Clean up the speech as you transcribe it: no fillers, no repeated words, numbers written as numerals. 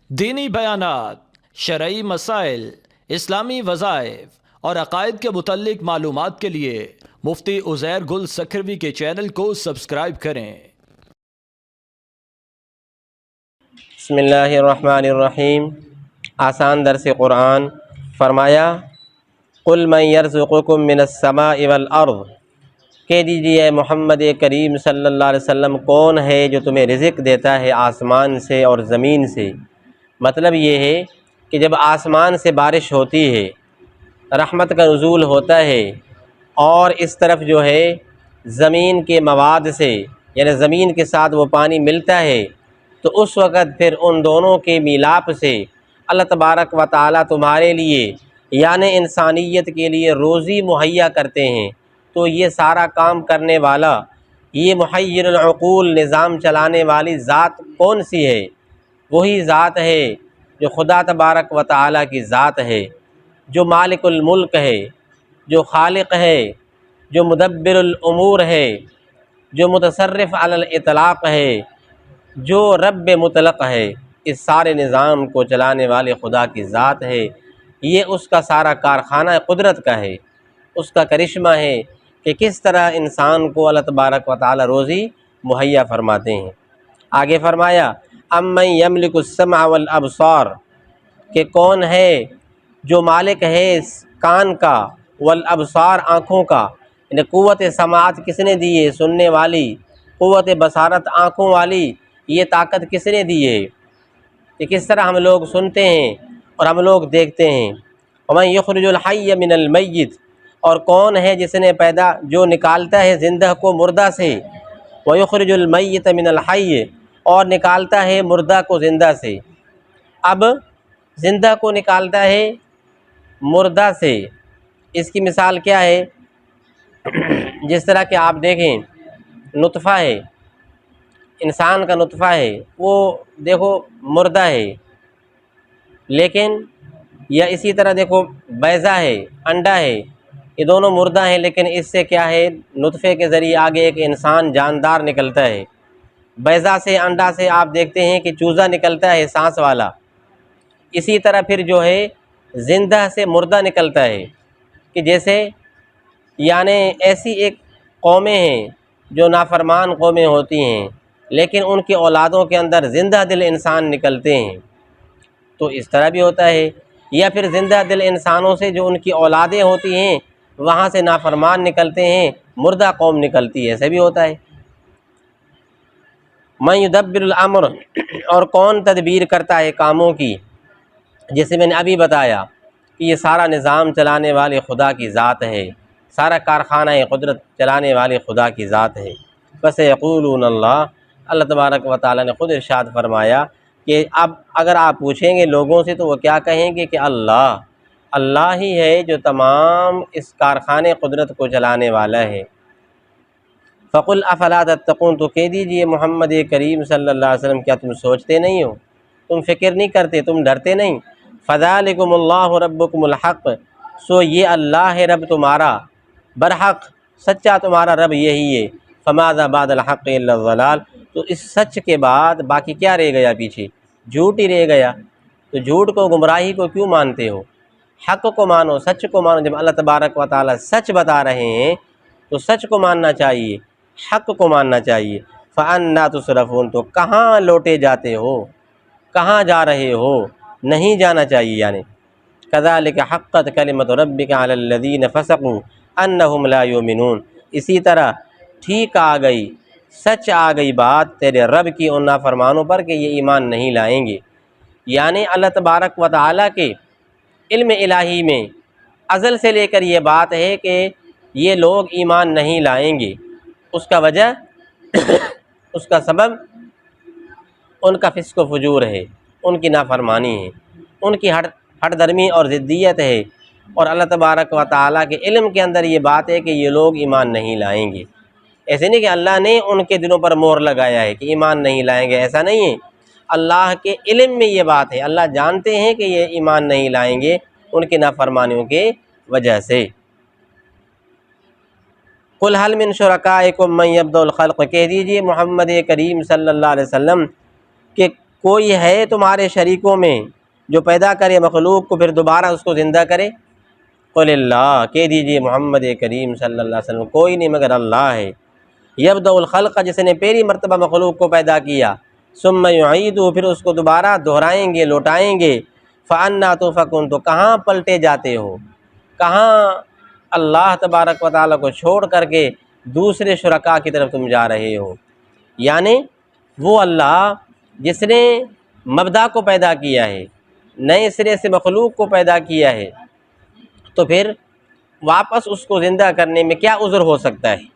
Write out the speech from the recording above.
دینی بیانات، شرعی مسائل، اسلامی وظائف اور عقائد کے متعلق معلومات کے لیے مفتی عزیر گل سکھروی کے چینل کو سبسکرائب کریں۔ بسم اللہ الرحمن الرحیم۔ آسان درس قرآن۔ فرمایا قل من یرزقکم من السماء والارض، کہہ دیجیے محمد کریم صلی اللہ علیہ وسلم کون ہے جو تمہیں رزق دیتا ہے آسمان سے اور زمین سے۔ مطلب یہ ہے کہ جب آسمان سے بارش ہوتی ہے، رحمت کا نزول ہوتا ہے، اور اس طرف جو ہے زمین کے مواد سے یعنی زمین کے ساتھ وہ پانی ملتا ہے، تو اس وقت پھر ان دونوں کے میلاپ سے اللہ تبارک و تعالیٰ تمہارے لیے یعنی انسانیت کے لیے روزی مہیا کرتے ہیں۔ تو یہ سارا کام کرنے والا، یہ محیر العقول نظام چلانے والی ذات کون سی ہے؟ وہی ذات ہے جو خدا تبارک و تعالیٰ کی ذات ہے، جو مالک الملک ہے، جو خالق ہے، جو مدبر الامور ہے، جو متصرف علی الاطلاق ہے، جو رب مطلق ہے۔ اس سارے نظام کو چلانے والے خدا کی ذات ہے۔ یہ اس کا سارا کارخانہ قدرت کا ہے، اس کا کرشمہ ہے کہ کس طرح انسان کو اللہ تبارک و تعالی روزی مہیا فرماتے ہیں۔ آگے فرمایا امن یملک السمع والابصار، کہ کون ہے جو مالک ہے کان کا، والابصار آنکھوں کا، یعنی قوت سماعت کس نے دی ہے؟ سننے والی۔ قوت بصارت آنکھوں والی، یہ طاقت کس نے دی ہے کہ کس طرح ہم لوگ سنتے ہیں اور ہم لوگ دیکھتے ہیں۔ ومن یخرج الحی من المیت، اور کون ہے جس نے جو نکالتا ہے زندہ کو مردہ سے، ویخرج المیت من الحی، اور نکالتا ہے مردہ کو زندہ سے۔ اب زندہ کو نکالتا ہے مردہ سے، اس کی مثال کیا ہے؟ جس طرح کہ آپ دیکھیں نطفہ ہے، انسان کا نطفہ ہے، وہ دیکھو مردہ ہے، لیکن یا اسی طرح دیکھو بیضہ ہے، انڈا ہے، یہ دونوں مردہ ہیں، لیکن اس سے کیا ہے؟ نطفے کے ذریعے آگے ایک انسان جاندار نکلتا ہے۔ بیضہ سے، انڈا سے آپ دیکھتے ہیں کہ چوزا نکلتا ہے سانس والا۔ اسی طرح پھر جو ہے زندہ سے مردہ نکلتا ہے، کہ جیسے یعنی ایسی ایک قومیں ہیں جو نافرمان قومیں ہوتی ہیں، لیکن ان کی اولادوں کے اندر زندہ دل انسان نکلتے ہیں، تو اس طرح بھی ہوتا ہے۔ یا پھر زندہ دل انسانوں سے جو ان کی اولادیں ہوتی ہیں، وہاں سے نافرمان نکلتے ہیں، مردہ قوم نکلتی ہے، ایسا بھی ہوتا ہے۔ من یدبر الامر، اور کون تدبیر کرتا ہے کاموں کی، جیسے میں نے ابھی بتایا کہ یہ سارا نظام چلانے والے خدا کی ذات ہے، سارا کارخانہ قدرت چلانے والے خدا کی ذات ہے۔ بس یقولون اللہ، اللہ تبارک و تعالیٰ نے خود ارشاد فرمایا کہ اب اگر آپ پوچھیں گے لوگوں سے تو وہ کیا کہیں گے کہ اللہ ہی ہے جو تمام اس کارخانے قدرت کو چلانے والا ہے۔ فقل افلا تتقون، تو کہہ دیجئے محمد کریم صلی اللہ علیہ وسلم کیا تم سوچتے نہیں ہو، تم فکر نہیں کرتے، تم ڈرتے نہیں؟ فذالکم اللہ ربکم الحق، سو یہ اللہ ہے رب تمہارا برحق، سچا تمہارا رب یہی ہے۔ فماذا بعد الحق الا الضلال، تو اس سچ کے بعد باقی کیا رہ گیا؟ پیچھے جھوٹ ہی رہ گیا۔ تو جھوٹ کو، گمراہی کو کیوں مانتے ہو؟ حق کو مانو، سچ کو مانو۔ جب اللہ تبارک و تعالیٰ سچ بتا رہے ہیں تو سچ کو ماننا چاہیے، حق کو ماننا چاہیے۔ فَأَنَّىٰ تُصْرَفُونَ، تو کہاں لوٹے جاتے ہو، کہاں جا رہے ہو؟ نہیں جانا چاہیے یعنی۔ كَذَلِكَ حَقَّتْ كَلِمَةُ رَبِّكَ عَلَى الَّذِينَ فَسَقُوا أَنَّهُمْ لَا يُؤْمِنُونَ، اسی طرح ٹھیک آ گئی، سچ آ گئی بات تیرے رب کی ان نافرمانوں پر کہ یہ ایمان نہیں لائیں گے۔ یعنی اللہ تبارک و تعالیٰ کے علم الہی میں ازل سے لے کر یہ بات ہے کہ یہ لوگ ایمان نہیں لائیں گے۔ اس کا وجہ اس کا سبب ان کا فسق و فجور ہے، ان کی نافرمانی ہے، ان کی ہٹ درمی اور ضدیت ہے، اور اللہ تبارک و تعالیٰ کے علم کے اندر یہ بات ہے کہ یہ لوگ ایمان نہیں لائیں گے۔ ایسے نہیں کہ اللہ نے ان کے دلوں پر مہر لگایا ہے کہ ایمان نہیں لائیں گے، ایسا نہیں ہے۔ اللہ کے علم میں یہ بات ہے، اللہ جانتے ہیں کہ یہ ایمان نہیں لائیں گے ان کی نافرمانیوں کے وجہ سے۔ قل هل من شرکائکم من یبدأ الخلق، کہہ دیجئے محمد کریم صلی اللہ علیہ وسلم کہ کوئی ہے تمہارے شریکوں میں جو پیدا کرے مخلوق کو پھر دوبارہ اس کو زندہ کرے؟ قل اللہ، کہہ دیجئے محمد کریم صلی اللہ علیہ وسلم، کوئی نہیں مگر اللہ ہے۔ یبدأ الخلق، جس نے پہلی مرتبہ مخلوق کو پیدا کیا، ثم یعیدہ، پھر اس کو دوبارہ دہرائیں گے، لوٹائیں گے۔ فأنا تؤفکون، تو کہاں پلٹے جاتے ہو، کہاں اللہ تبارک و تعالیٰ کو چھوڑ کر کے دوسرے شرکاء کی طرف تم جا رہے ہو؟ یعنی وہ اللہ جس نے مبدا کو پیدا کیا ہے، نئے سرے سے مخلوق کو پیدا کیا ہے، تو پھر واپس اس کو زندہ کرنے میں کیا عذر ہو سکتا ہے؟